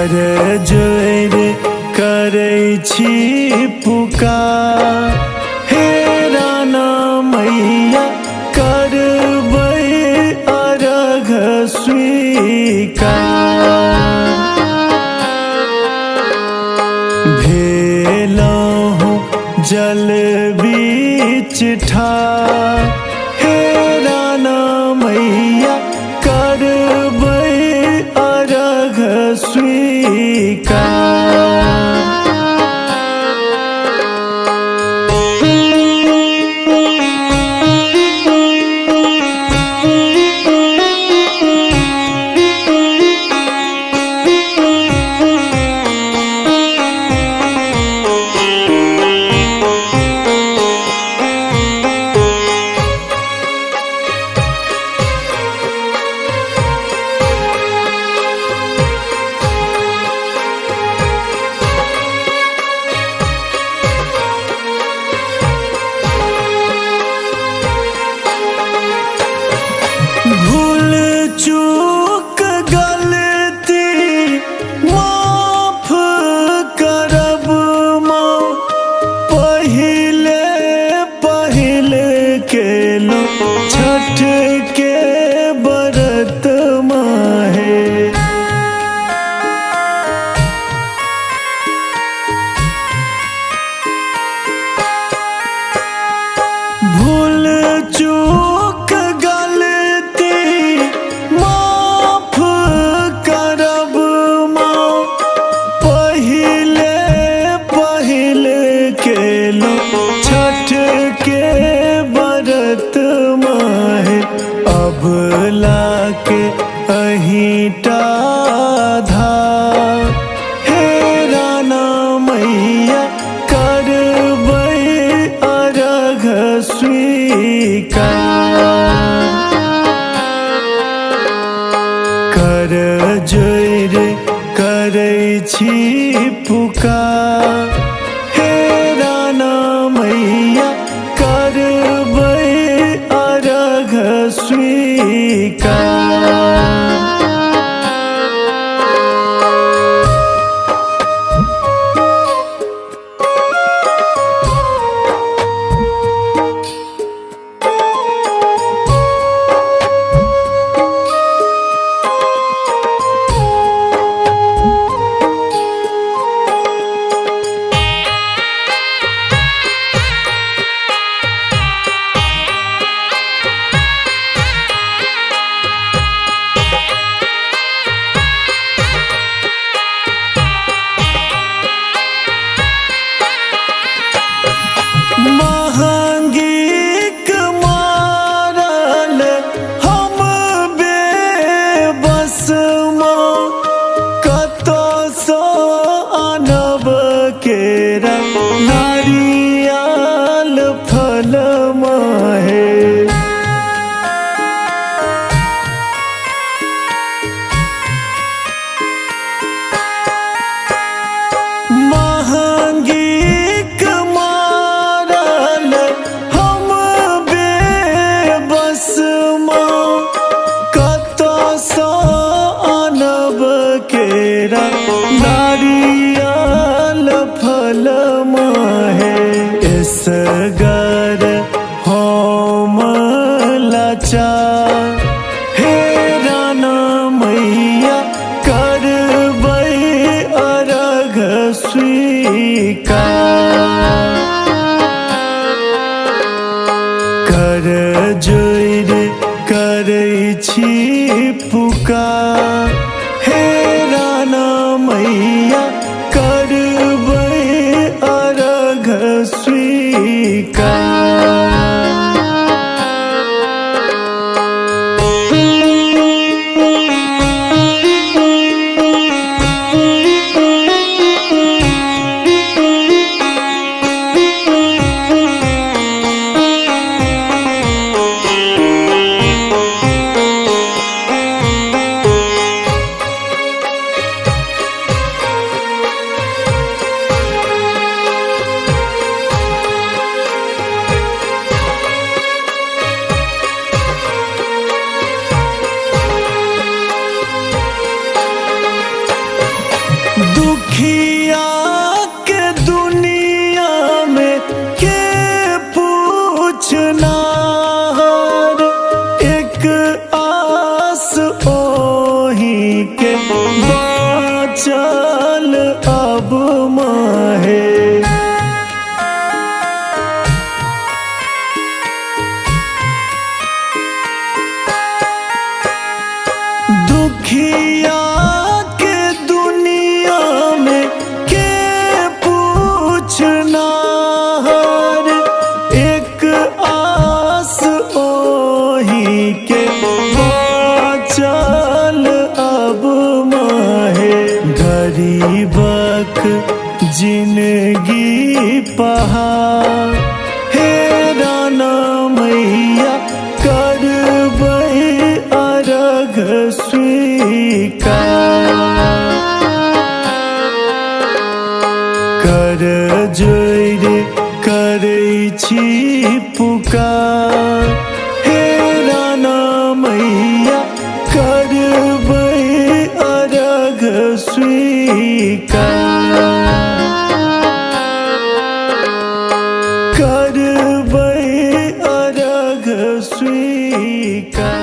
कर जोर करै छी पुकार, हे राना मैया करबै अर्घ स्वीकार। भेलहुँ जल बीच ठाढ़, हे राना मैया करबै अर्घ स्वीकार। भूल चूक गलती माफ करब माँ, पहिले पहिले केलहुँ छठ के व्रत माहे। भूल चूक गलती माफ करब माँ, पहिले पहिले केलहुँ छठ के व्रत माहे। अबला के अहिंटा धार, हे राना मैया करबै अर्घ स्वीकार। कर जोर करै छी पुकार, हे राना मैया करबै अर्घ स्वीकार। महंगीक मारल हम बेबस माँ, कतऽसँ आनब केरा नारियल फल माहे। महंगीक मारल हम बेबस माँ, कतऽसँ आनब केरा नारियल फल माहे। असगर हम लाचार, हे राना मैया करबै अर्घ स्वीकार। कर जोर करै छी पुकार, हे राना मैया करबै अर्घ स्वीकार। पूछनार एक आस ओही के बाचल अब माहे। दुखिया के दुनिया में के पूछनार एक आस ओही के बाचल अब माहे। गरीबक जिंदगी पहाड़ हे राना मैया करबै अर्घ स्वीकार। कर जोड़ करै छी पुकार हे राना मैया करबै अर्घ स्वीकार। करबै अर्घ स्वीकार।